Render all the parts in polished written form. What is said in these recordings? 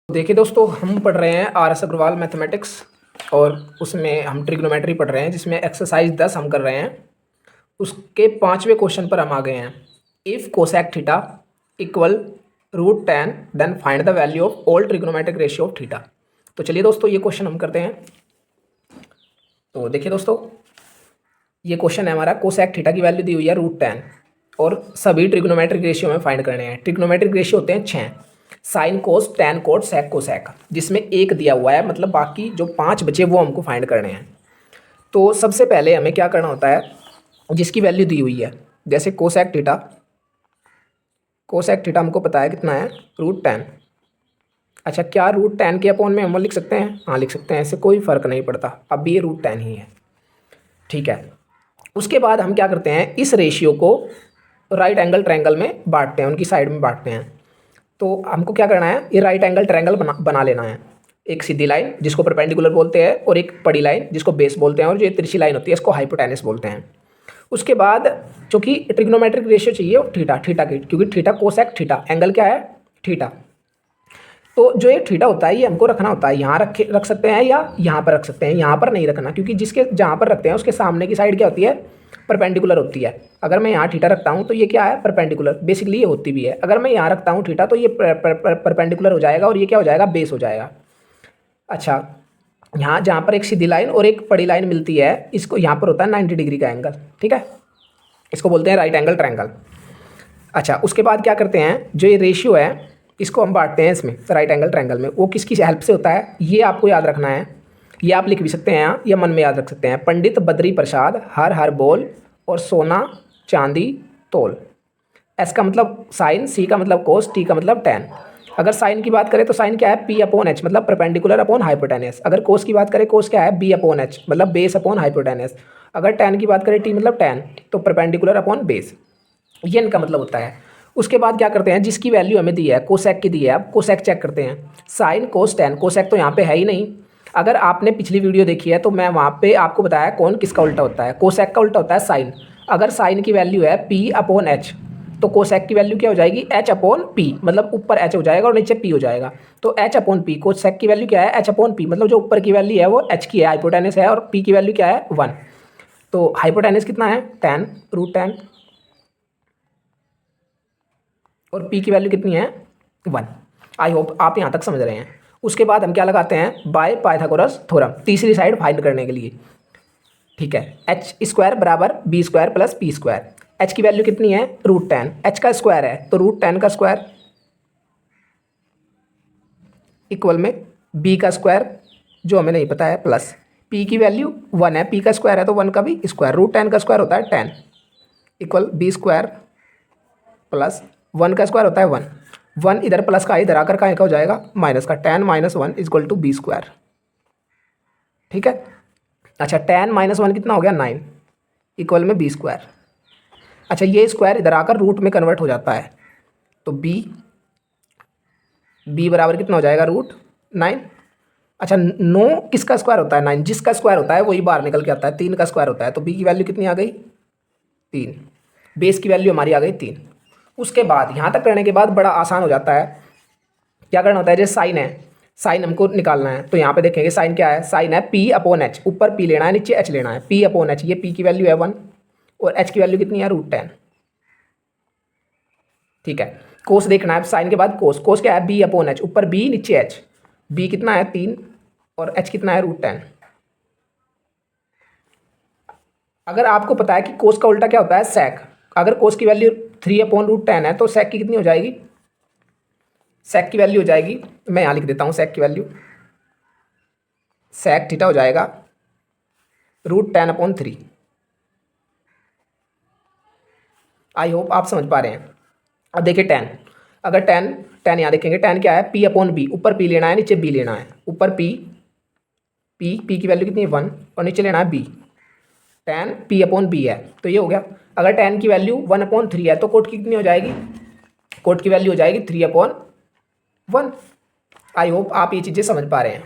देखिए दोस्तों, हम पढ़ रहे हैं आर एस अग्रवाल मैथमेटिक्स और उसमें हम ट्रिग्नोमेट्री पढ़ रहे हैं, जिसमें एक्सरसाइज 10 हम कर रहे हैं। उसके 5वें क्वेश्चन पर हम आ गए हैं। If cosec theta equal √10 then find the value of all trigonometric ratio of theta. तो चलिए दोस्तों, ये क्वेश्चन हम करते हैं। तो देखिए दोस्तों, ये क्वेश्चन है हमारा। कोसेक थीटा की वैल्यू दी हुई है √10 और सभी ट्रिग्नोमेट्रिक रेशियो में फाइंड करने हैं। ट्रिग्नोमेट्रिक रेशियो होते हैं 6: साइन, कोस, टैन, कोट, सेक, कोसेक, जिसमें एक दिया हुआ है, मतलब बाकी जो 5 बचे वो हमको फाइंड करने हैं। तो सबसे पहले हमें क्या करना होता है, जिसकी वैल्यू दी हुई है, जैसे कोसेक थीटा हमको पता है कितना है, √10। अच्छा, क्या √10 के अपॉन में हम लिख सकते हैं? हाँ, लिख सकते हैं, ऐसे कोई फ़र्क नहीं पड़ता, अब भी ये √10 ही है। ठीक है, उसके बाद हम क्या करते हैं, इस रेशियो को राइट एंगल ट्रायंगल में बांटते हैं, उनकी साइड में बांटते हैं। तो हमको क्या करना है, ये राइट एंगल ट्रायंगल बना लेना है। एक सीधी लाइन जिसको परपेंडिकुलर बोलते हैं, और एक पड़ी लाइन जिसको बेस बोलते हैं, और जो ये तिरछी लाइन होती है इसको हाइपोटेनस बोलते हैं। उसके बाद चूंकि ट्रिग्नोमेट्रिक रेशियो चाहिए और थीटा की, क्योंकि थीटा कोसेक थीटा, एंगल क्या है, थीटा। तो जो ये थीटा होता है ये हमको रखना होता है, यहाँ रख सकते हैं या यहाँ पर रख सकते हैं। यहाँ पर नहीं रखना, क्योंकि जिसके जहाँ पर रखते हैं उसके सामने की साइड क्या होती है, परपेंडिकुलर होती है। अगर मैं यहाँ थीटा रखता हूँ तो ये क्या है, परपेंडिकुलर। बेसिकली ये होती भी है। अगर मैं यहाँ रखता हूँ थीटा तो ये परपेंडिकुलर हो जाएगा, और ये क्या हो जाएगा, बेस हो जाएगा। अच्छा, यहाँ जहाँ पर एक सीधी लाइन और एक पड़ी लाइन मिलती है, इसको यहाँ पर होता है 90 डिग्री का एंगल। ठीक है, इसको बोलते हैं राइट एंगल ट्रायंगल। अच्छा, उसके बाद क्या करते हैं, जो ये रेशियो है इसको हम बांटते हैं इसमें, राइट एंगल ट्रायंगल में। वो किसकी हेल्प से होता है, ये आपको याद रखना है। ये आप लिख भी सकते हैं यहाँ, या मन में याद रख सकते हैं। पंडित बद्री प्रसाद हर हर बोल, और सोना चांदी तोल। एस का मतलब साइन, सी का मतलब कोस, टी का मतलब टैन। अगर साइन की बात करें तो साइन क्या है, पी अपॉन एच, मतलब परपेंडिकुलर अपॉन हाइपोटेनस। अगर कोस की बात करें, कोस क्या है, बी अपॉन एच, मतलब बेस अपॉन हाइपोटेनस। अगर टैन की बात करें, टी मतलब टैन, तो परपेंडिकुलर अपॉन बेस, ये इनका मतलब होता है। उसके बाद क्या करते हैं, जिसकी वैल्यू हमें दी है, कोसेक की दी है, अब कोसेक चेक करते हैं। साइन, कोस, टैन। कोसेक तो यहाँ पे है ही नहीं। अगर आपने पिछली वीडियो देखी है तो मैं वहाँ पे आपको बताया कौन किसका उल्टा होता है। कोसेक का उल्टा होता है साइन। अगर साइन की वैल्यू है पी अपॉन एच, तो कोसेक की वैल्यू क्या हो जाएगी, एच अपॉन पी, मतलब ऊपर एच हो जाएगा और नीचे पी हो जाएगा। तो एच अपॉन पी, कोसेक की वैल्यू क्या है, एच अपॉन पी, मतलब जो ऊपर की वैल्यू है वो एच की है, हाइपोटेनस है, और पी की वैल्यू क्या है, 1। तो हाइपोटेनस कितना है, 10 √10, और p की वैल्यू कितनी है, 1। आई होप आप यहाँ तक समझ रहे हैं। उसके बाद हम क्या लगाते हैं, बाय पाइथागोरस थ्योरम, तीसरी साइड फाइंड करने के लिए। ठीक है, एच स्क्वायर बराबर B square plus P square. H की वैल्यू कितनी है, √10, एच का स्क्वायर है तो √10 का स्क्वायर इक्वल में बी का स्क्वायर, जो हमें नहीं पता है, प्लस पी की वैल्यू 1 है, पी का स्क्वायर है तो 1 का भी स्क्वायर। √10 का स्क्वायर होता है 10, इक्वल बी स्क्वायर प्लस 1 का स्क्वायर होता है 1। 1 इधर प्लस का इधर आकर का हो जाएगा माइनस का, 10 - 1 इक्वल टू बी स्क्वायर। ठीक है, अच्छा 10 - 1 कितना हो गया, 9, इक्वल में बी स्क्वायर। अच्छा, ये स्क्वायर इधर आकर रूट में कन्वर्ट हो जाता है, तो बी बराबर कितना हो जाएगा, √9। अच्छा, 9 किसका स्क्वायर होता है, 9 जिसका स्क्वायर होता है वही बाहर निकल के आता है, 3 का स्क्वायर होता है, तो बी की वैल्यू कितनी आ गई, 3। बेस की वैल्यू हमारी आ गई 3। उसके बाद यहाँ तक करने के बाद बड़ा आसान हो जाता है। क्या करना होता है, जैसे साइन है, साइन हमको निकालना है, तो यहाँ पे देखेंगे साइन क्या है, साइन है पी अपॉन एच, ऊपर पी लेना है नीचे एच लेना है, पी अपॉन एच, ये पी की वैल्यू है 1 और एच की वैल्यू कितनी है, √10। ठीक है, कोस देखना है साइन के बाद, कोस, कोस क्या है, बी अपॉन एच, ऊपर बी नीचे एच, बी कितना है 3 और एच कितना है, √10। अगर आपको पता है कि कोस का उल्टा क्या होता है, सेक, अगर कोस की वैल्यू 3/√10 है तो सेक की कितनी हो जाएगी, सेक की वैल्यू हो जाएगी, मैं यहाँ लिख देता हूँ सेक की वैल्यू, सेक थीटा हो जाएगा √10/3। आई होप आप समझ पा रहे हैं। अब देखिए टेन, अगर टेन यहाँ देखेंगे, टेन क्या है, पी अपॉन बी, ऊपर पी लेना है नीचे बी लेना है, ऊपर पी की वैल्यू कितनी है 1 और नीचे लेना है B, tan P upon B है, तो ये हो गया। अगर टेन की वैल्यू 1/3 है तो कोट की कितनी हो जाएगी, कोट की वैल्यू हो जाएगी 3/1। आई होप आप ये चीज़ें समझ पा रहे हैं।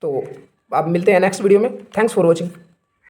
तो अब मिलते हैं नेक्स्ट वीडियो में। Thanks for watching.